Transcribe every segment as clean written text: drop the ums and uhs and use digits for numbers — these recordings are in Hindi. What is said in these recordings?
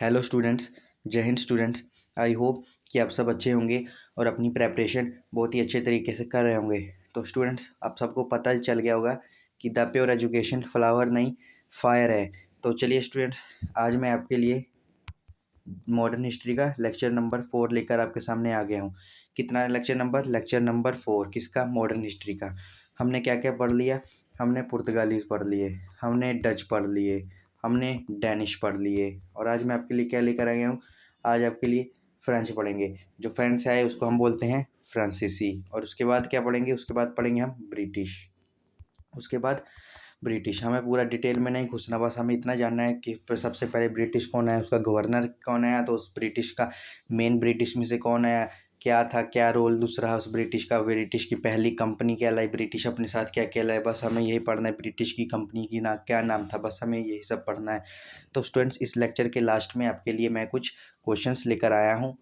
हेलो स्टूडेंट्स, जय हिंद स्टूडेंट्स। आई होप कि आप सब अच्छे होंगे और अपनी प्रेपरेशन बहुत ही अच्छे तरीके से कर रहे होंगे। तो स्टूडेंट्स, आप सबको पता चल गया होगा कि द प्योर एजुकेशन फ्लावर नहीं फायर है। तो चलिए स्टूडेंट्स, आज मैं आपके लिए मॉडर्न हिस्ट्री का लेक्चर नंबर 4 लेकर आपके सामने आ गया हूँ। कितना लेक्चर नंबर? Lecture number 4। किसका? मॉडर्न हिस्ट्री का। हमने क्या क्या पढ़ लिया? हमने पुर्तगालीज पढ़ लिए, हमने डच पढ़ लिए, हमने डैनिश पढ़ लिए, और आज मैं आपके लिए क्या लेकर आ गया हूँ? आज आपके लिए फ्रेंच पढ़ेंगे। जो फ्रेंच है उसको हम बोलते हैं फ्रांसीसी। और उसके बाद क्या पढ़ेंगे? उसके बाद पढ़ेंगे हम ब्रिटिश। उसके बाद ब्रिटिश। हमें पूरा डिटेल में नहीं घुसना, बस हमें इतना जानना है कि सबसे पहले ब्रिटिश कौन है, उसका गवर्नर कौन है, तो उस ब्रिटिश का मेन ब्रिटिश में से कौन है, क्या था, क्या रोल दूसरा उस ब्रिटिश का, ब्रिटिश की पहली कंपनी क्या लाई, ब्रिटिश अपने साथ क्या क्या लाए। बस हमें यही पढ़ना है, ब्रिटिश की कंपनी की ना क्या नाम था, बस हमें यही सब पढ़ना है। तो स्टूडेंट्स, इस लेक्चर के लास्ट में आपके लिए मैं कुछ क्वेश्चंस लेकर आया हूँ।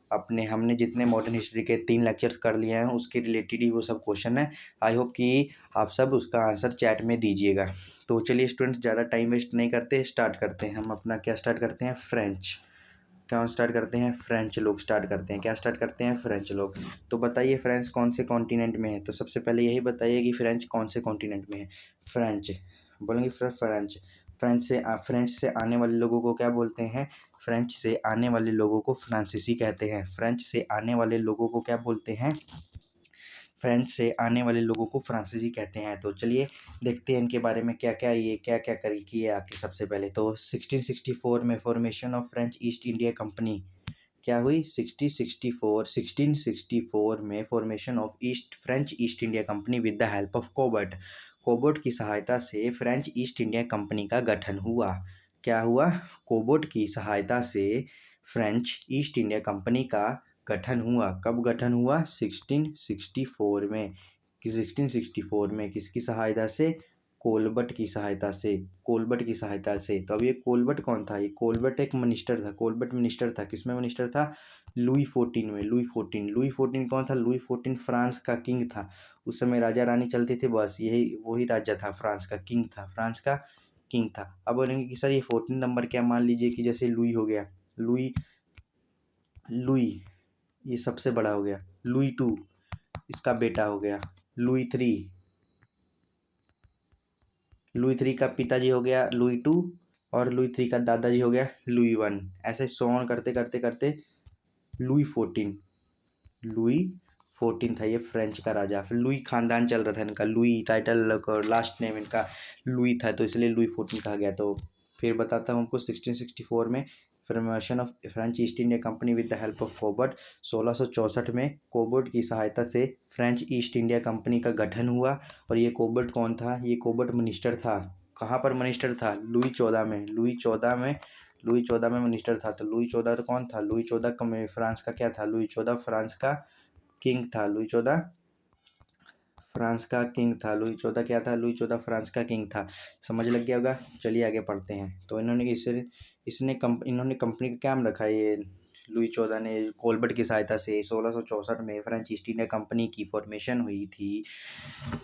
हमने जितने मॉडर्न हिस्ट्री के 3 लेक्चर्स कर लिए हैं उसके रिलेटेड ही वो सब क्वेश्चन है। आई होप कि आप सब उसका आंसर चैट में दीजिएगा। तो चलिए स्टूडेंट्स, ज़्यादा टाइम वेस्ट नहीं करते, स्टार्ट करते हैं। हम अपना क्या स्टार्ट करते हैं? फ्रेंच। क्या स्टार्ट करते हैं? फ्रेंच लोग स्टार्ट करते हैं। क्या स्टार्ट करते हैं? फ्रेंच लोग। तो बताइए फ्रेंच कौन से कॉन्टिनेंट में है? तो सबसे पहले यही बताइए कि फ्रेंच कौन से कॉन्टिनेंट में है। फ्रेंच बोलेंगे फ्रेंच। फ्रेंच से आने वाले लोगों को क्या बोलते हैं? फ्रेंच से आने वाले लोगों को फ्रांसीसी कहते हैं। फ्रेंच से आने वाले लोगों को क्या बोलते हैं? फ्रेंच से आने वाले लोगों को फ्रांसीसी कहते हैं। तो चलिए देखते हैं इनके बारे में क्या क्या कर किए आके। सबसे पहले तो 1664 में formation of French east India company क्या हुई? 1664 में formation of French east India company with the help of covert. Covert की सहायता से फ्रेंच ईस्ट इंडिया कंपनी का गठन हुआ। क्या हुआ? कोबर्ट की सहायता से फ्रेंच ईस्ट इंडिया कंपनी का गठन हुआ। कब गठन हुआ? 1664 में। 1664 में किसकी सहायता से? कोलबर्ट की सहायता से। कोलबर्ट की सहायता से। तो अब ये कोलबर्ट कौन था? ये कोलबर्ट एक मिनिस्टर था। कोलबर्ट मिनिस्टर था। किसमें मिनिस्टर था? लुई 14 में। लुई 14 कौन था? लुई 14 फ्रांस का किंग था। उस समय राजा रानी चलते थे, बस यही वही राजा था, फ्रांस का किंग था, फ्रांस का किंग था। अब बोलेंगे कि सर ये 14 नंबर क्या? मान लीजिए कि जैसे लुई हो गया, लुई लुई ये सबसे बड़ा हो गया। लुई 2 इसका बेटा हो गया। लुई 3 का पिताजी हो गया लुई 2, और लुई 3 का दादाजी हो गया लुई 1। ऐसे सोन करते करते करते लुई 14। लुई 14 था ये फ्रेंच का राजा। फिर लुई खानदान चल रहा था इनका, लुई टाइटल और लास्ट नेम इनका लुई था, तो इसलिए लुई 14 कहा गया। तो फिर बताता हूँ आपको 1664 में formation of French east India company with the help of covert. 1664 में कोबर्ट की सहायता से फ्रेंच ईस्ट इंडिया कंपनी का गठन हुआ। और ये कोबर्ट कौन था? ये कोबर्ट मिनिस्टर था। कहाँ पर मिनिस्टर था? लुई 14 में। लुई 14 में मिनिस्टर था। तो लुई 14 कौन था? लुई 14 फ्रांस का क्या था? लुई 14 फ्रांस का किंग था। लुई 14 फ्रांस का किंग था। लुई 14 क्या था? लुई 14 फ्रांस का किंग था। समझ लग गया होगा। चलिए आगे पढ़ते हैं। तो इन्होंने कंपनी का क्या नाम रखा? ये लुई 14 ने कोलबर्ट की सहायता से 1664 में फ्रेंच ईस्ट इंडिया कंपनी की फॉर्मेशन हुई थी।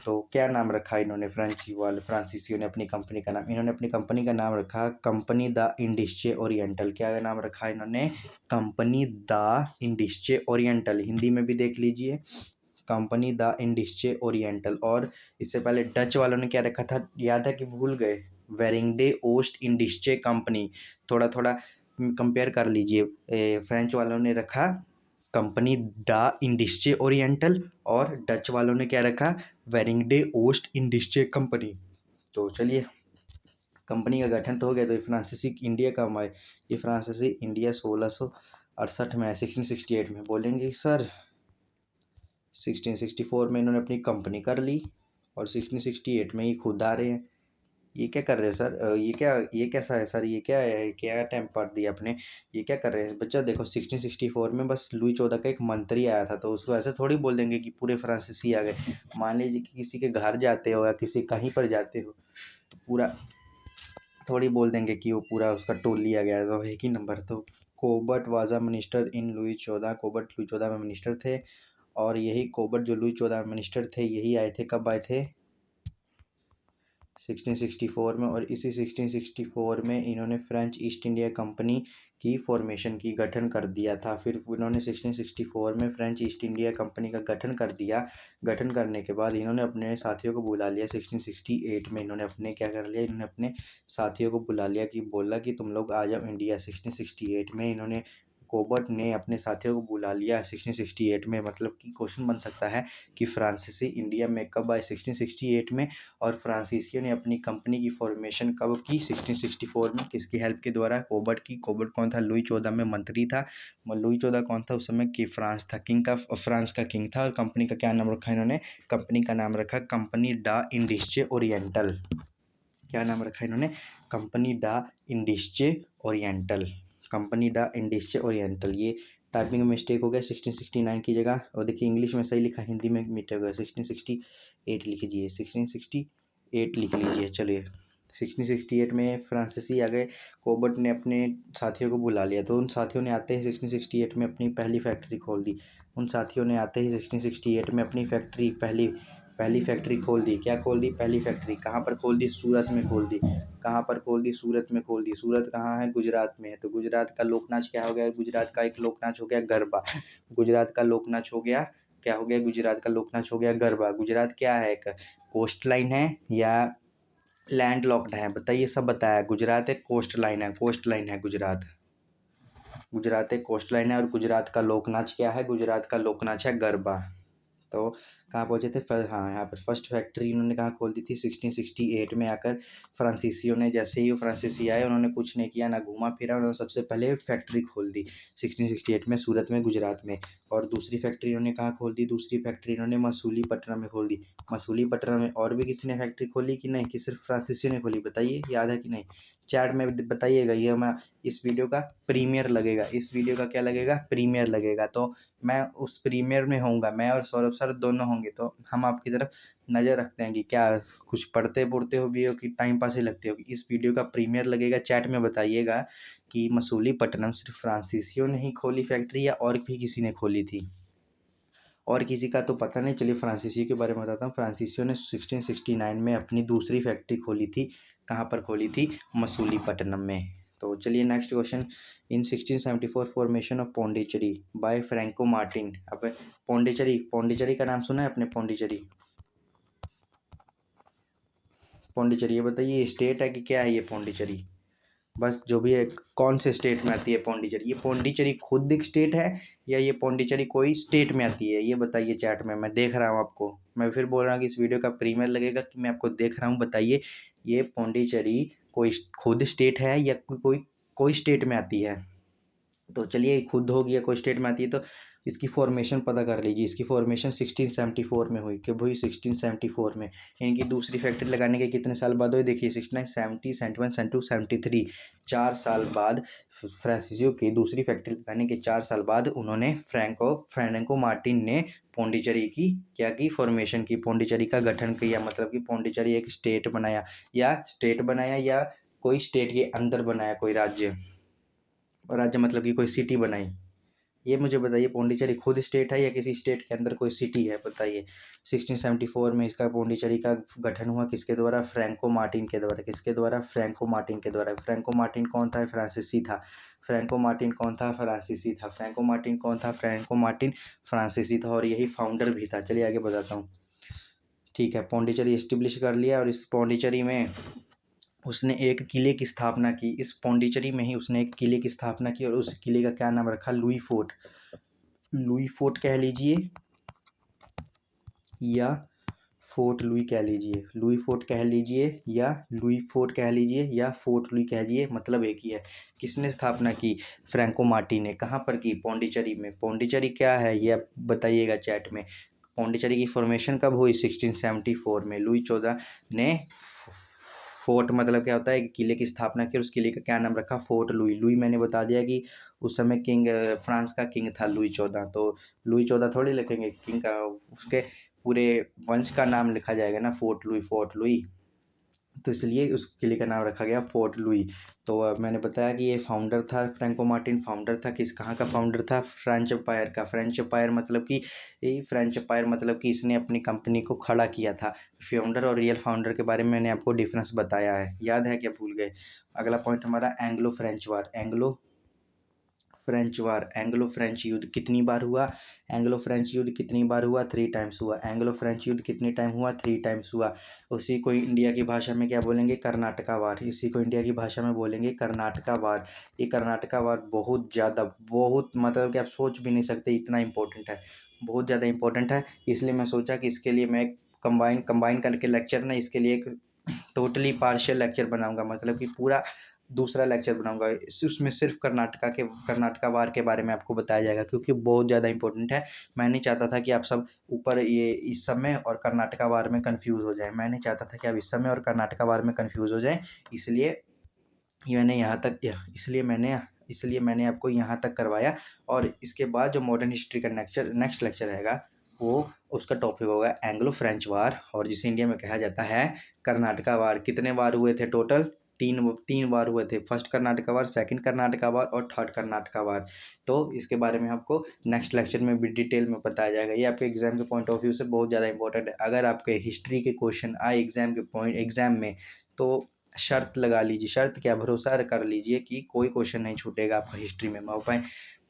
तो क्या नाम रखा इन्होंने? फ्रांसीसियों ने अपनी कंपनी का नाम, इन्होंने अपनी कंपनी का नाम रखा कंपनी द इंडिस्चे ओरिएंटल। क्या नाम रखा इन्होंने? Company the Indische Oriental. Hindi में भी देख लीजिए, कंपनी द इंडिस्चे ओरिएंटल। और इससे पहले डच वालों ने क्या रखा था? याद है कि भूल गए? वेरिंगडे ओस्ट इंडिस्चे कंपनी। थोड़ा थोड़ा कंपेयर कर लीजिए। फ्रेंच वालों ने रखा कंपनी द इंडिस्चे ओरिएंटल, और डच वालों ने क्या रखा? वेरिंगडे ओस्ट इंडिस्चे कंपनी। तो चलिए, कंपनी का गठन तो हो गया। तो फ्रांसीसी इंडिया कब आए? ये फ्रांसीसी इंडिया 1668 में, 1668 में। बोलेंगे सर 1664 में इन्होंने अपनी कंपनी कर ली और 1668 में ये खुद आ रहे हैं। ये क्या कर रहे हैं सर? ये कैसा है सर? ये क्या है? क्या टाइम पर दिया आपने? ये क्या कर रहे हैं बच्चा? देखो 1664 में बस लुई 14 का एक मंत्री आया था, तो उसको ऐसे थोड़ी बोल देंगे कि पूरे फ्रांसीसी आ गए। मान लीजिए कि किसी के घर जाते हो या किसी कहीं पर जाते हो, तो पूरा थोड़ी बोल देंगे कि वो पूरा उसका टोली आ गया। तो एक ही नंबर। तो covert was a minister in Louis 14। Covert Louis 14 में मिनिस्टर थे। और यही कोबर्ट जो लुई 14 में मिनिस्टर थे, यही आए थे, कब आए थे? 1664 में, और इसी 1664 में इन्होंने फ्रेंच ईस्ट इंडिया कंपनी की फॉर्मेशन की गठन कर दिया था। फिर इन्होंने 1664 में फ्रेंच ईस्ट इंडिया कंपनी का गठन कर दिया। गठन करने के बाद इन्होंने अपने साथियों को बुला लिया। 1668 में इन्होंने अपने क्या कर लिया, इन्होंने अपने साथियों को बुला लिया कि बोला कि तुम लोग आ जाओ इंडिया। 1668 में इन्होंने कोबर्ट ने अपने साथियों को बुला लिया 1668 में। मतलब कि क्वेश्चन बन सकता है कि फ्रांसीसी इंडिया में कब आए, 1668 में, और फ्रांसीसियों ने अपनी कंपनी की फॉर्मेशन कब की, 1664 में। किसकी हेल्प के द्वारा, कोबर्ट की। कोबर्ट कौन था, लुई 14 में मंत्री था। लुई 14 कौन था उस समय, कि फ्रांस था, फ्रांस का किंग था। और कंपनी का क्या नाम रखा इन्होंने, कंपनी का नाम रखा कंपनी डा इंडिस्चे ओरिएंटल। क्या नाम रखा इन्होंने, कंपनी डा इंडिस्चे ओरिएंटल। कंपनी डा इंडिस्चे ओरिएंटल। ये टाइपिंग में मिस्टेक हो गया 1669 की जगह, और देखिए इंग्लिश में सही लिखा, हिंदी में मिस्टेक हो गया, 1668 लिख लीजिए, 1668 लिख लीजिए। चलिए 1668 में फ्रांसीसी आ गए। कोबर्ट ने अपने साथियों को बुला लिया, तो उन साथियों ने आते ही 1668 में अपनी पहली फैक्ट्री खोल दी। उन साथियों ने आते ही 1668 में अपनी फैक्ट्री पहली फैक्ट्री खोल दी। क्या खोल दी, पहली फैक्ट्री। कहाँ पर खोल दी, सूरत में खोल दी। कहाँ पर खोल दी, सूरत में खोल दी। सूरत कहाँ है, गुजरात में है। तो गुजरात का लोकनाच क्या हो गया, गुजरात का एक लोकनाच हो गया गरबा। गुजरात का लोकनाच हो गया, क्या हो गया, गुजरात का लोकनाच हो गया गरबा। गुजरात क्या है, एक कोस्ट लाइन है या लैंड लॉक्ड है, बताइए, सब बताया। गुजरात एक कोस्ट लाइन है, कोस्ट लाइन है गुजरात। गुजरात एक कोस्ट लाइन है, और गुजरात का लोकनाच क्या है, गुजरात का लोकनाच है गरबा। तो कहाँ पहुंचे थे, हाँ, यहाँ पर फर्स्ट फैक्ट्री इन्होंने कहाँ खोल दी थी, 1668 में आकर। फ्रांसीसियों ने, जैसे ही फ्रांसीसी आए, उन्होंने कुछ नहीं किया, ना घूमा फिरा, उन्होंने सबसे पहले फैक्ट्री खोल दी 1668 में, सूरत में, गुजरात में। और दूसरी फैक्ट्री इन्होंने कहाँ खोल दी, दूसरी फैक्ट्री इन्होंने मसूलीपट्टनम में खोल दी। मसूलीपट्टनम में। और भी किसी ने फैक्ट्री खोली कि नहीं, कि सिर्फ फ्रांसीसियों ने खोली, बताइए, याद है कि नहीं, चैट में बताइएगा। ये मैं इस वीडियो का प्रीमियर लगेगा, इस वीडियो का क्या लगेगा, प्रीमियर लगेगा। तो मैं उस प्रीमियर में होऊंगा, मैं और सौरभ सर दोनों होंगे। तो हम आपकी तरफ नज़र रखते हैं कि क्या कुछ पढ़ते पुढ़ते हो भी हो कि टाइम पास ही लगते होगी। इस वीडियो का प्रीमियर लगेगा, चैट में बताइएगा कि मसूलीपट्टनम सिर्फ फ्रांसीसियों ने ही खोली फैक्ट्री या और भी किसी ने खोली थी। और किसी का तो पता नहीं। चलिए फ्रांसीसियों के बारे में बताता हूँ। फ्रांसीसियों ने 1669 में अपनी दूसरी फैक्ट्री खोली थी। कहाँ पर खोली थी, मसूलीपट्टनम में। तो चलिए next question. In 1674 formation of Pondicherry by Franco Martin. अब पौंडीचेरी का नाम सुना है अपने, पौंडीचेरी। पौंडीचेरी, ये बताइए स्टेट है कि क्या है ये पौंडीचेरी, बस जो भी है, कौन से स्टेट में आती है पौंडीचेरी। ये पौंडीचेरी खुद एक स्टेट है या ये पौंडीचेरी कोई स्टेट में आती है, ये बताइए चैट में। मैं देख रहा हूँ आपको, मैं फिर बोल रहा हूँ कि इस वीडियो का प्रीमियर लगेगा कि मैं आपको देख रहा हूँ। बताइए ये पौंडीचेरी कोई खुद स्टेट है या कोई कोई स्टेट में आती है। तो चलिए खुद होगी या कोई स्टेट में आती है, तो इसकी फॉर्मेशन पता कर लीजिए। इसकी फॉर्मेशन 1674 में हुई। कब हुई, 1674 में। इनकी दूसरी फैक्ट्री लगाने के कितने साल बाद हुई, देखिए 69, 70, 71, 72, 73, 4 साल बाद। फ्रांसीसियों की दूसरी फैक्ट्री लगाने के 4 साल बाद उन्होंने फ्रैंको मार्टिन ने पौंडीचेरी की क्या की, फॉर्मेशन की, पौंडीचेरी का गठन किया। मतलब कि पौंडीचेरी एक स्टेट बनाया, या कोई स्टेट के अंदर बनाया, कोई राज्य। राज्य मतलब कि कोई सिटी बनाई। ये मुझे बताइए पौंडीचेरी खुद स्टेट है या किसी स्टेट के अंदर कोई सिटी है, बताइए। 1674 में इसका पौंडीचेरी का गठन हुआ, किसके द्वारा, फ्रैंको मार्टिन के द्वारा। किसके द्वारा, फ्रैंको मार्टिन के द्वारा। फ्रैंको मार्टिन कौन था, फ्रांसीसी था। फ्रैंको मार्टिन कौन था, फ्रांसीसी था। फ्रैंको मार्टिन कौन था, फ्रैंको मार्टिन फ्रांसीसी था, और यही फाउंडर भी था। चलिए आगे बताता हूँ। ठीक है, पौंडीचेरी एस्टेब्लिश कर लिया, और इस पौंडीचेरी में उसने एक किले की स्थापना की। इस पौंडीचेरी में ही उसने एक किले की स्थापना की, और उस किले का क्या नाम रखा, लुई फोर्ट। लुई फोर्ट कह लीजिए या फोर्ट लुई कह लीजिए। लुई फोर्ट कह लीजिए या लुई फोर्ट कह लीजिए या फोर्ट लुई कह लीजिए, मतलब एक ही है। किसने स्थापना की, फ्रैंको मार्टिन ने। कहाँ पर की, पौंडीचेरी में। पौंडीचेरी क्या है ये आप बताइएगा चैट में। पौंडीचेरी की फॉर्मेशन कब हुई, 1674 में। लुई 14 ने फोर्ट मतलब क्या होता है, किले की स्थापना की, और उस किले का क्या नाम रखा, फोर्ट लुई। लुई मैंने बता दिया कि उस समय किंग, फ्रांस का किंग था लुई 14। तो लुई 14 थोड़ी लिखेंगे किंग का, उसके पूरे वंश का नाम लिखा जाएगा ना, फोर्ट लुई, फोर्ट लुई। तो इसलिए उस किले का नाम रखा गया फोर्ट लुई। तो मैंने बताया कि ये फाउंडर था, फ्रैंको मार्टिन फाउंडर था। कहाँ का फाउंडर था? फ्रेंच एम्पायर का। फ्रेंच एम्पायर मतलब कि फ्रेंच एम्पायर मतलब कि इसने अपनी कंपनी को खड़ा किया था। फाउंडर और रियल फाउंडर के बारे में मैंने आपको डिफरेंस बताया है, याद है क्या, भूल गए? अगला पॉइंट हमारा एंग्लो फ्रेंच वार। एंग्लो फ्रेंच युद्ध कितनी बार हुआ? एंग्लो फ्रेंच युद्ध कितनी बार हुआ? 3 टाइम्स हुआ। एंग्लो फ्रेंच युद्ध कितने टाइम हुआ? 3 टाइम्स हुआ। उसी को इंडिया की भाषा में क्या बोलेंगे? कर्नाटका वार। इसी को इंडिया की भाषा में बोलेंगे कर्नाटका वार। ये कर्नाटका वार बहुत ज़्यादा, बहुत मतलब कि आप सोच भी नहीं सकते इतना इम्पोर्टेंट है, बहुत ज़्यादा इम्पोर्टेंट है। इसलिए मैं सोचा कि इसके लिए मैं कंबाइन करके लेक्चर ना, इसके लिए एक टोटली पार्शियल लेक्चर बनाऊंगा, मतलब कि पूरा दूसरा लेक्चर बनाऊंगा। उसमें सिर्फ कर्नाटका वार के बारे में आपको बताया जाएगा, क्योंकि बहुत ज़्यादा इंपॉर्टेंट है। मैं नहीं चाहता था कि आप सब ऊपर ये इस समय और कर्नाटका वार में कंफ्यूज हो जाए। मैं नहीं चाहता था कि आप इस समय और कर्नाटका वार में कंफ्यूज हो जाए। इसलिए मैंने यहाँ तक इसलिए मैंने आपको यहाँ तक करवाया। और इसके बाद जो मॉडर्न हिस्ट्री का नेक्स्ट लेक्चर रहेगा, वो उसका टॉपिक होगा एंग्लो फ्रेंच वार, और जिसे इंडिया में कहा जाता है कर्नाटका वार। कितने वार हुए थे टोटल? तीन वार हुए थे। फर्स्ट कर्नाटका वार, सेकंड कर्नाटका वार और थर्ड कर्नाटका वार। तो इसके बारे में आपको नेक्स्ट लेक्चर में भी डिटेल में बताया जाएगा। ये आपके एग्जाम के पॉइंट ऑफ व्यू से बहुत ज़्यादा इंपॉर्टेंट है। अगर आपके हिस्ट्री के क्वेश्चन आए एग्जाम में, तो शर्त लगा लीजिए, शर्त क्या, भरोसा कर लीजिए कि कोई क्वेश्चन नहीं छूटेगा आपका हिस्ट्री में, चाहे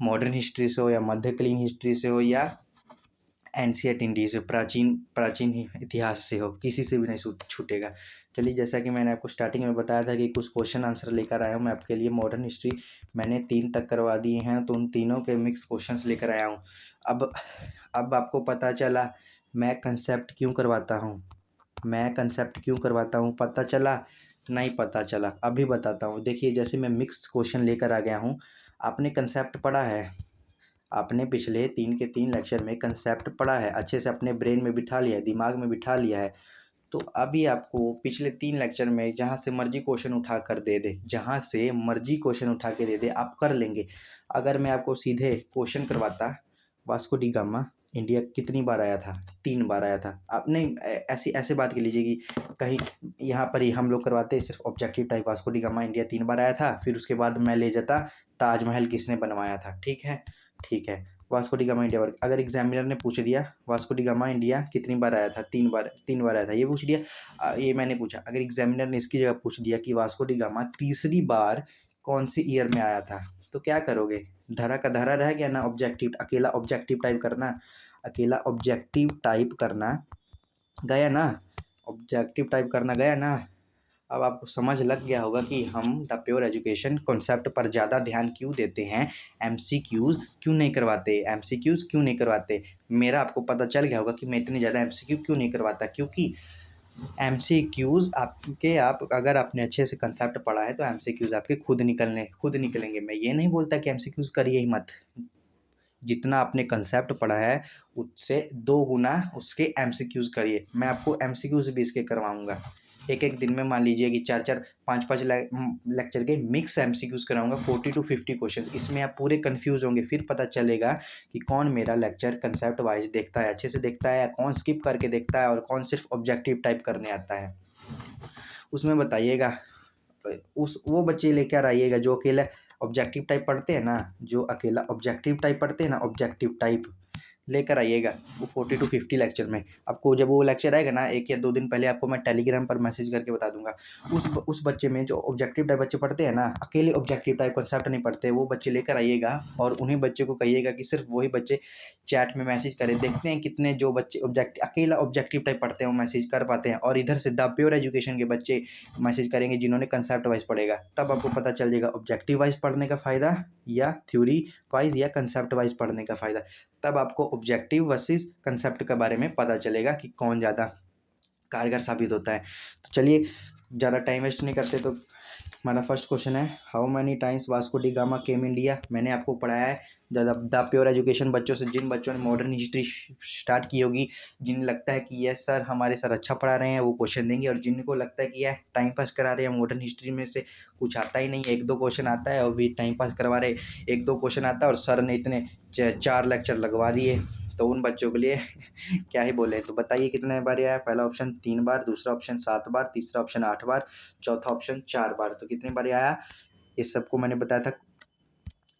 मॉडर्न हिस्ट्री से हो या मध्यकालीन हिस्ट्री से हो या एंशिएंट इंडिया से, प्राचीन इतिहास से हो, किसी से भी नहीं छूटेगा। चलिए, जैसा कि मैंने आपको स्टार्टिंग में बताया था कि कुछ क्वेश्चन आंसर लेकर आया हूँ मैं आपके लिए। मॉडर्न हिस्ट्री मैंने 3 तक करवा दिए हैं, तो उन तीनों के मिक्स क्वेश्चंस लेकर आया हूँ। अब आपको पता चला मैं कंसेप्ट क्यों करवाता हूँ। पता चला? नहीं पता चला? अभी बताता हूँ। देखिए, जैसे मैं मिक्स क्वेश्चन लेकर आ गया हूँ। आपने कंसेप्ट पढ़ा है, आपने पिछले 3 के 3 लेक्चर में कंसेप्ट पढ़ा है, अच्छे से अपने ब्रेन में बिठा लिया है, दिमाग में बिठा लिया है। तो अभी आपको पिछले 3 लेक्चर में जहाँ से मर्जी क्वेश्चन उठा कर दे दे, जहाँ से मर्जी क्वेश्चन उठा के दे दे, आप कर लेंगे। अगर मैं आपको सीधे क्वेश्चन करवाता, वास्को डी गामा इंडिया कितनी बार आया था? 3 बार आया था। आप नहीं ऐसी ऐसे बात कर लीजिए कि कहीं यहाँ पर ही हम लोग करवाते सिर्फ objective type, Vasco da gamma India 3 बार आया था, फिर उसके बाद मैं ले जाता ताजमहल किसने बनवाया था। ठीक है, ठीक है। Vasco da gamma India work, अगर एग्जामिनर ने पूछ दिया वास्को डी गामा इंडिया कितनी बार आया था? 3 बार आया था, ये पूछ दिया। ये मैंने पूछा। अगर एग्जामिनर ने इसकी जगह पूछ दिया कि वास्को डी गामा तीसरी बार कौन सी ईयर में आया था, तो क्या करोगे? धरा का धरा रह गया ना। अकेला ऑब्जेक्टिव टाइप करना गया ना, ऑब्जेक्टिव टाइप करना गया ना। अब आपको समझ लग गया होगा कि हम द प्योर एजुकेशन कॉन्सेप्ट पर ज़्यादा ध्यान क्यों देते हैं, एमसीक्यूज क्यों नहीं करवाते। मेरा आपको पता चल गया होगा कि मैं इतने ज़्यादा एमसीक्यू क्यों नहीं करवाता, क्योंकि एमसीक्यूज आप अगर आपने अच्छे से कंसेप्ट पढ़ा है तो एमसीक्यूज आपके खुद निकलेंगे। मैं ये नहीं बोलता कि एमसीक्यूज करिए ही मत। जितना आपने कंसेप्ट पढ़ा है उससे 2 गुना उसके एमसीक्यूज करिए। मैं आपको एमसीक्यूज भी इसके करवाऊंगा। एक दिन में मान लीजिए कि 4 5 लेक्चर के मिक्स एमसीक्यूज कराऊंगा, 40 to 50 क्वेश्चन। इसमें आप पूरे कंफ्यूज होंगे, फिर पता चलेगा कि कौन मेरा लेक्चर कंसेप्ट वाइज देखता है, अच्छे से देखता है, या कौन स्किप करके देखता है और कौन सिर्फ ऑब्जेक्टिव टाइप करने आता है। उसमें बताइएगा। वो बच्चे लेकर आइएगा जो अकेला ऑब्जेक्टिव टाइप पढ़ते हैं ना, ऑब्जेक्टिव टाइप लेकर आइएगा। वो 40 to 50 लेक्चर में आपको, जब वो लेक्चर आएगा ना, 1 या 2 दिन पहले आपको मैं टेलीग्राम पर मैसेज करके बता दूंगा। उस बच्चे में जो ऑब्जेक्टिव टाइप बच्चे पढ़ते हैं ना, अकेले ऑब्जेक्टिव टाइप कंसेप्ट नहीं पढ़ते, वो बच्चे लेकर आइएगा और उन्हीं बच्चे को कहिएगा कि सिर्फ वही बच्चे चैट में मैसेज करें। देखते हैं कितने जो बच्चे अकेला ऑब्जेक्टिव टाइप पढ़ते हैं वो मैसेज कर पाते हैं, और इधर से द प्योर एजुकेशन के बच्चे मैसेज करेंगे जिन्होंने कंसेप्ट वाइज पढ़ेगा। तब आपको पता चल जाएगा ऑब्जेक्टिव वाइज पढ़ने का फ़ायदा या थ्योरी वाइज या कंसेप्ट वाइज पढ़ने का फ़ायदा। तब आपको ऑब्जेक्टिव वर्सेस कंसेप्ट के बारे में पता चलेगा कि कौन ज़्यादा कारगर साबित होता है। तो चलिए, ज़्यादा टाइम वेस्ट नहीं करते, तो हमारा फर्स्ट क्वेश्चन है, how many times Vasco da gamma came India. मैंने आपको पढ़ाया है द प्योर एजुकेशन बच्चों से, जिन बच्चों ने मॉडर्न हिस्ट्री स्टार्ट की होगी, जिन्हें लगता है कि यस सर हमारे सर अच्छा पढ़ा रहे हैं, वो क्वेश्चन देंगे। और जिनको लगता है कि यह टाइम पास करा रहे हैं, मॉडर्न हिस्ट्री में से कुछ आता ही नहीं है, 1-2 क्वेश्चन आता है और भी टाइम पास करवा रहे, 1-2 क्वेश्चन आता है और सर ने इतने 4 लेक्चर लगवा दिए, तो उन बच्चों के लिए क्या ही बोले। तो बताइए कितने बार आया। पहला ऑप्शन 3 बार, दूसरा ऑप्शन 7 बार, तीसरा ऑप्शन 8 बार, चौथा ऑप्शन 4 बार। तो कितने बार आया, इस सबको मैंने बताया था।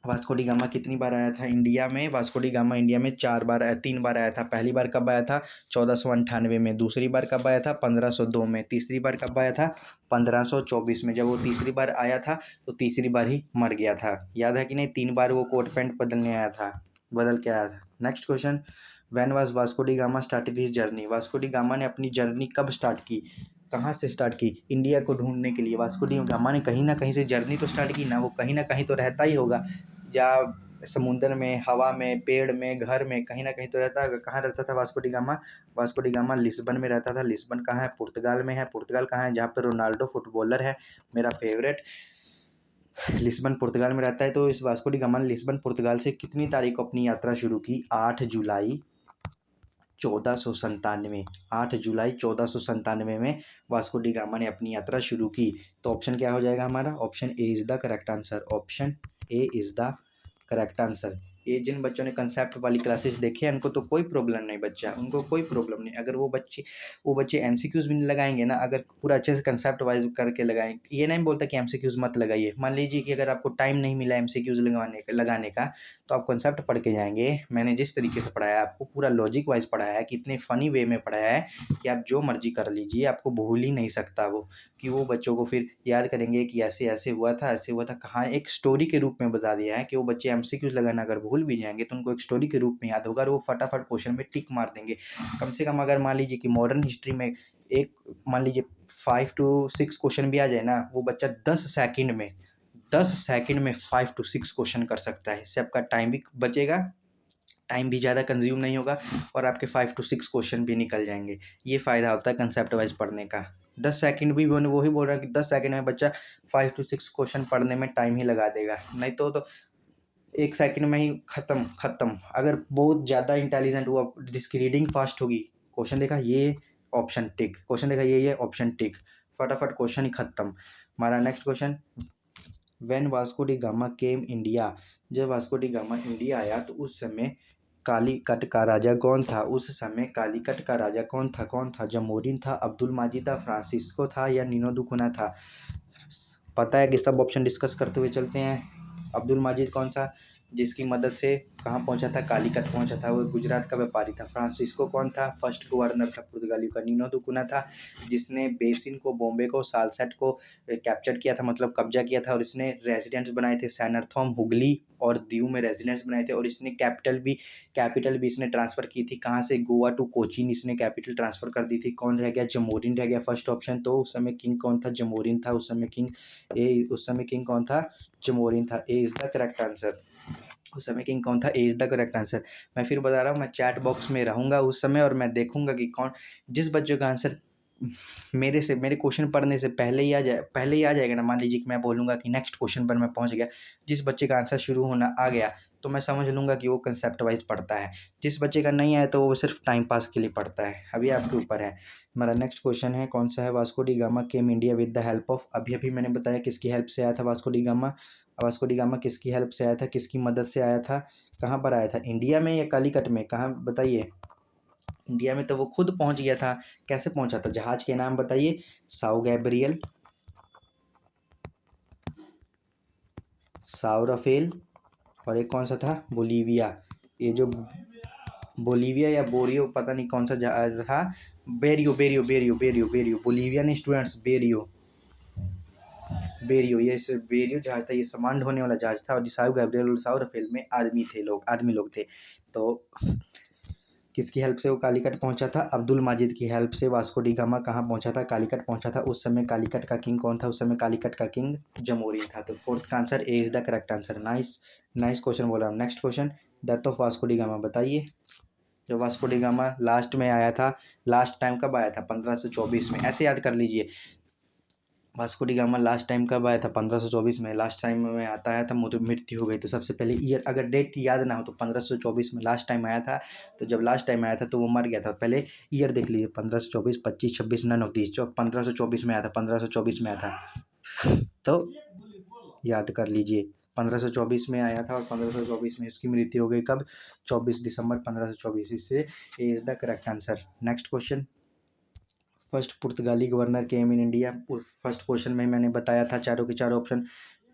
वास्को डी गामा कितनी बार आया था इंडिया में। वास्को डी गामा इंडिया में 4 बार आया, 3 बार आया था। पहली बार कब आया था, 1498 में। दूसरी बार कब आया था, 1502 में। तीसरी बार कब आया था, 1524 में। जब वो तीसरी बार आया था तो तीसरी बार ही मर गया था। याद है कि नहीं, 3 बार वो कोट पैंट बदलने आया था, बदल के आया था। Next question, when was Vasco da gamma started his journey. Vasco da gamma ने अपनी जर्नी कब स्टार्ट की, कहाँ से स्टार्ट की, इंडिया को ढूंढने के लिए। वास्को डी गामा ने कहीं ना कहीं से जर्नी तो स्टार्ट की ना, वो कहीं ना कहीं तो रहता ही होगा, या समुद्र में, हवा में, पेड़ में, घर में, कहीं ना कहीं तो रहता है। कहाँ रहता था Vasco da gamma, Vasco da gamma Lisbon में रहता था। लिस्बन कहाँ है, पुर्तगाल में है। पुर्तगाल कहाँ है, जहाँ पर रोनाल्डो फुटबॉलर है, मेरा फेवरेट। लिस्बन पुर्तगाल में रहता है। तो इस वास्को डी गामा ने लिस्बन पुर्तगाल से कितनी तारीख को अपनी यात्रा शुरू की, 8 जुलाई 1497। 8 जुलाई 1497 में वास्को डी गामा ने अपनी यात्रा शुरू की। तो ऑप्शन क्या हो जाएगा हमारा, option A is the correct answer. Option A is the correct answer. ये जिन बच्चों ने कंसेप्ट वाली क्लासेस देखी है उनको तो कोई प्रॉब्लम नहीं बच्चा, उनको कोई प्रॉब्लम नहीं। अगर वो बच्चे एमसीक्यूज भी नहीं लगाएंगे ना, अगर पूरा अच्छे से कंसेप्ट वाइज करके लगाएं। ये नहीं बोलता कि एमसीक्यूज मत लगाइए। मान लीजिए कि अगर आपको टाइम नहीं मिला एमसीक्यूज लगाने का, तो आप कंसेप्ट पढ़ के जाएंगे। मैंने जिस तरीके से पढ़ाया आपको, पूरा लॉजिक वाइज पढ़ाया है, कितने फनी वे में पढ़ाया है कि आप जो मर्जी कर लीजिए, आपको भूल ही नहीं सकता वो। कि वो बच्चों को फिर याद करेंगे कि ऐसे ऐसे हुआ था, ऐसे हुआ था। कहाँ एक स्टोरी के रूप में बता दिया है कि वो बच्चे एमसीक्यूज लगाना अगर भूल भी जाएंगे तो उनको एक स्टोरी के रूप में याद होगा और वो फटाफट क्वेश्चन में टिक मार देंगे। कम से कम अगर मान लीजिए कि मॉडर्न हिस्ट्री में एक, मान लीजिए 5 to 6 क्वेश्चन भी आ जाए ना, वो बच्चा 10 सेकंड में 5 to 6 क्वेश्चन कर सकता है। इससे आपका टाइम भी बचेगा, टाइम भी ज़्यादा कंज्यूम नहीं होगा, और आपके 5 to 6 क्वेश्चन भी निकल जाएंगे। ये फ़ायदा होता है कंसेप्ट वाइज पढ़ने का। 10 सेकंड भी, मैंने वही बोल रहा हूँ कि 10 सेकंड में बच्चा 5 to 6 क्वेश्चन पढ़ने में टाइम ही लगा देगा। नहीं तो 1 सेकंड में ही खत्म। अगर बहुत ज़्यादा इंटेलिजेंट हुआ, जिसकी रीडिंग फास्ट होगी, क्वेश्चन देखा ये ऑप्शन टिक, क्वेश्चन देखा ये ऑप्शन टिक, फटाफट क्वेश्चन ही खत्म। हमारा next question, when Vasco da gamma came India. जब वास्को डी गामा इंडिया आया तो उस समय कालीकट का राजा कौन था। उस समय कालीकट का राजा कौन था, जमोरिन था, अब्दुल माजिद था, फ्रांसिस्को था, या नीनो दू कुना था। पता है कि सब ऑप्शन डिस्कस करते हुए चलते हैं। अब्दुल माजिद कौन सा, जिसकी मदद से कहाँ पहुंचा था, कालीकट पहुंचा था, वो गुजरात का व्यापारी था। फ्रांसिस्को कौन था, फर्स्ट गवर्नर था पुर्तगालियों का। नीनो दू कुना था, जिसने बेसिन को, बॉम्बे को, सालसेट को कैप्चर किया था, मतलब कब्जा किया था, और इसने रेजिडेंट्स बनाए थे सैनरथॉम, हुगली और दीव में रेजिडेंट्स बनाए थे। और इसने कैपिटल भी इसने ट्रांसफर की थी, कहाँ से, गोवा टू कोचीन इसने कैपिटल ट्रांसफर कर दी थी। कौन रह गया, जमोरिन रह गया फर्स्ट ऑप्शन। तो उस समय किंग कौन था, जमोरिन था उस समय किंग। उस समय किंग कौन था, जमोरिन था। A is the correct answer. उस समय किंग कौन था, A is the correct answer. मैं फिर बता रहा हूँ, मैं चैट बॉक्स में रहूंगा उस समय, और मैं देखूंगा कि कौन, जिस बच्चों का आंसर मेरे क्वेश्चन पढ़ने से पहले ही आ जाएगा ना। मान लीजिए कि मैं बोलूंगा कि नेक्स्ट क्वेश्चन पर मैं पहुंच गया, जिस बच्चे का आंसर शुरू होना आ गया तो मैं समझ लूंगा कि वो कंसेप्ट वाइज पढ़ता है। जिस बच्चे का नहीं आया तो वो सिर्फ टाइम पास के लिए पढ़ता है। अभी आपके ऊपर है। हमारा नेक्स्ट क्वेश्चन है, कौन सा है, Vasco da gamma came India with the help of. अभी मैंने बताया किसकी हेल्प से आया था Vasco da gamma. Vasco da gamma किसकी हेल्प से आया था, किसकी मदद से आया था, कहाँ पर आया था, इंडिया में या कालीकट में, कहाँ बताइए। इंडिया में तो वो खुद पहुंच गया था। कैसे पहुंचा था, जहाज के नाम बताइए, साउ गैब्रियल, साउ रफेल, और एक कौन सा था, बोलीविया। ये जो बोलीविया या बोरियो, पता नहीं कौन सा जहाज था, बेरियो। बोलीविया ने स्टूडेंट्स, बेरियो ये बेरियो जहाज था, ये सामान ढोने वाला जहाज था। और साउ गैब्रियल और साउ रफेल में आदमी लोग थे। तो किसकी हेल्प से वो कालीकट पहुंचा था, अब्दुल माजिद की हेल्प से वास्को डी गामा कहाँ पहुंचा था, कालीकट पहुंचा था। उस समय कालीकट का किंग कौन था, उस समय कालीकट का किंग जमोरिन था। तो फोर्थ का answer A is the correct answer. Nice question बोल रहा हूँ। Next question, death of Vasco da gamma बताइए। जब वास्को डी गामा लास्ट में आया था, लास्ट टाइम कब आया था, 1524 में। ऐसे याद कर लीजिए, Vasco da gamma last time कब आया था, 1524 में। लास्ट टाइम में आता आया था, मृत्यु हो गई। तो सबसे पहले ईयर, अगर डेट याद ना हो तो 1524 में लास्ट टाइम आया था। तो जब लास्ट टाइम आया था तो वो मर गया था। पहले ईयर देख लीजिए, 1524, 25, 26, नन ऑफ दिस। जो 1524 में आया था, 1524 में आया था। तो याद कर लीजिए। 1524 में आया था और 1524 में उसकी मृत्यु हो गई। कब? 24 दिसंबर 1524। इससे A is the correct answer. Next question, first पुर्तगाली governor came in India. First question में मैंने बताया था चारों के चारों ऑप्शन।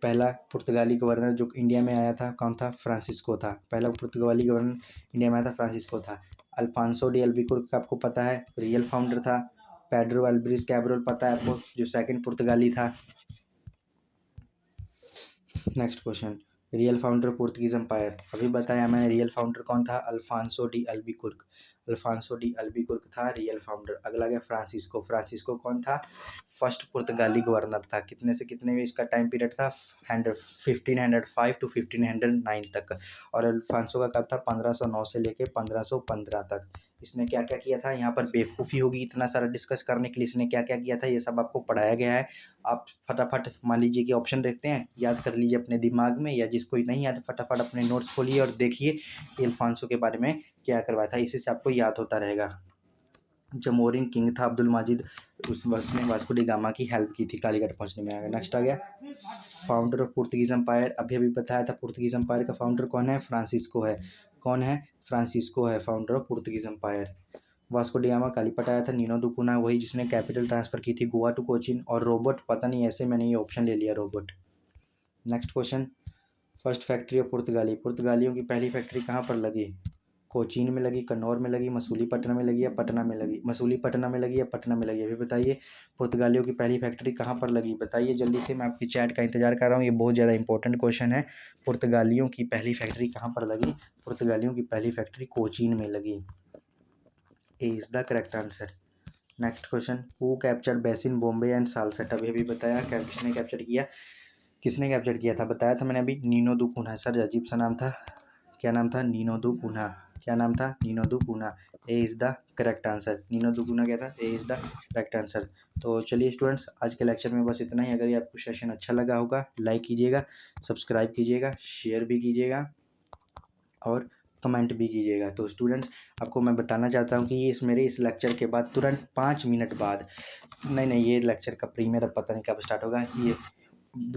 पहला पुर्तगाली गवर्नर जो इंडिया में आया था कौन था? फ्रांसिस्को था। पहला पुर्तगाली गवर्नर इंडिया में आया था, फ्रांसिस्को था। अल्फांसो डी अल्बुकर्क आपको पता है, रियल फाउंडर था। पेड्रो अल्ब्रिज कैब्रल पता है आपको, जो सेकंड पुर्तगाली था। Next question, real founder Portuguese empire. अभी बताया मैंने रियल फाउंडर कौन था? Alfonso de Albuquerque. Alfonso de Albuquerque था रियल फाउंडर। अगला गया फ्रांसिस्को। फ्रांसिस्को कौन था? फर्स्ट पुर्तगाली गवर्नर था। कितने से कितने में इसका टाइम पीरियड था? 1505 टू 1509 तक। और अल्फांसो का कब था? 1509 से लेके 1515 तक। इसने क्या क्या किया था? यहाँ पर बेवकूफ़ी होगी इतना सारा डिस्कस करने के लिए। इसने क्या क्या किया था ये सब आपको पढ़ाया गया है। आप फटाफट मान लीजिए कि ऑप्शन देखते हैं, याद कर लीजिए अपने दिमाग में, या जिसको नहीं याद फटाफट अपने नोट्स खोलिए और देखिए कि अल्फांसो के बारे में क्या करवाया था। इसी से आपको याद होता रहेगा। जमोरिन किंग था अब्दुल माजिद, उसने वास्को डी गामा की हेल्प की थी कालीकट पहुंचने में। नेक्स्ट आ गया फाउंडर ऑफ पुर्तगीज एम्पायर। अभी अभी बताया था पुर्तगीज एम्पायर का फाउंडर कौन है? फ्रांसिस्को है। कौन है? फ्रांसिस्को है founder of Portuguese empire. Vasco da Gama कालीपट आया था। नीनो दी कुना वही जिसने कैपिटल ट्रांसफर की थी गोवा टू कोचीन। और रोबोट पता नहीं, ऐसे मैंने ये ऑप्शन ले लिया robot. Next question, first factory of पुर्तगाली। पुर्तगालियों की पहली फैक्ट्री कहाँ पर लगी? कोचीन में लगी, कन्नौर में लगी, मसूलीपट्टनम में लगी या पटना में लगी? मसूलीपट्टनम में लगी या पटना में लगी? अभी बताइए पुर्तगालियों की पहली फैक्ट्री कहाँ पर लगी? बताइए जल्दी से, मैं आपकी चैट का इंतजार कर रहा हूँ। ये बहुत ज़्यादा इंपॉर्टेंट क्वेश्चन है। पुर्तगालियों की पहली फैक्ट्री कहाँ पर लगी? पुर्तगालियों की पहली फैक्ट्री कोचीन में लगी। A is the correct answer. Next question, who capture Bassein Bombay and Salsette. अभी बताया किसने कैप्चर किया? किसने कैप्चर किया था? बताया था मैंने अभी, नीनो दू कुन्हा। सर अजीब सा नाम था, क्या नाम था? Nino da Cunha. क्या नाम था? Nino da Cunha. A is the correct answer. Nino da Cunha क्या था? A is the correct answer. तो चलिए स्टूडेंट्स, आज के लेक्चर में बस इतना ही। अगर ये आपको सेशन अच्छा लगा होगा, लाइक कीजिएगा, सब्सक्राइब कीजिएगा, शेयर भी कीजिएगा और कमेंट भी कीजिएगा। तो स्टूडेंट्स, आपको मैं बताना चाहता हूँ कि मेरे इस लेक्चर के बाद तुरंत 5 मिनट बाद, नहीं ये लेक्चर का प्रीमियर अब पता नहीं कब स्टार्ट होगा,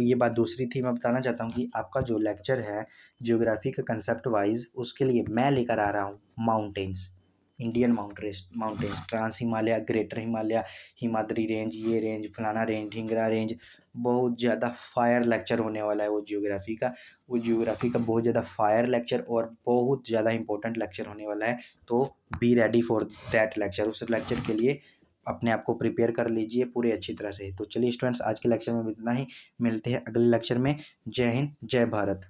ये बात दूसरी थी। मैं बताना चाहता हूँ कि आपका जो लेक्चर है ज्योग्राफी का कंसेप्ट वाइज, उसके लिए मैं लेकर आ रहा हूँ mountains, Indian mountains, trans Himalaya, greater Himalaya, Himadri range, ये रेंज, फलाना रेंज, ढिंगरा रेंज। बहुत ज़्यादा फायर लेक्चर होने वाला है वो ज्योग्राफी का। बहुत ज़्यादा फायर लेक्चर और बहुत ज़्यादा इंपॉर्टेंट लेक्चर होने वाला है। तो be ready for that lecture. उस लेक्चर के लिए अपने आप को प्रिपेयर कर लीजिए पूरे अच्छी तरह से। तो चलिए स्टूडेंट्स, आज के लेक्चर में इतना ही। मिलते हैं अगले लेक्चर में। जय हिंद, जय भारत।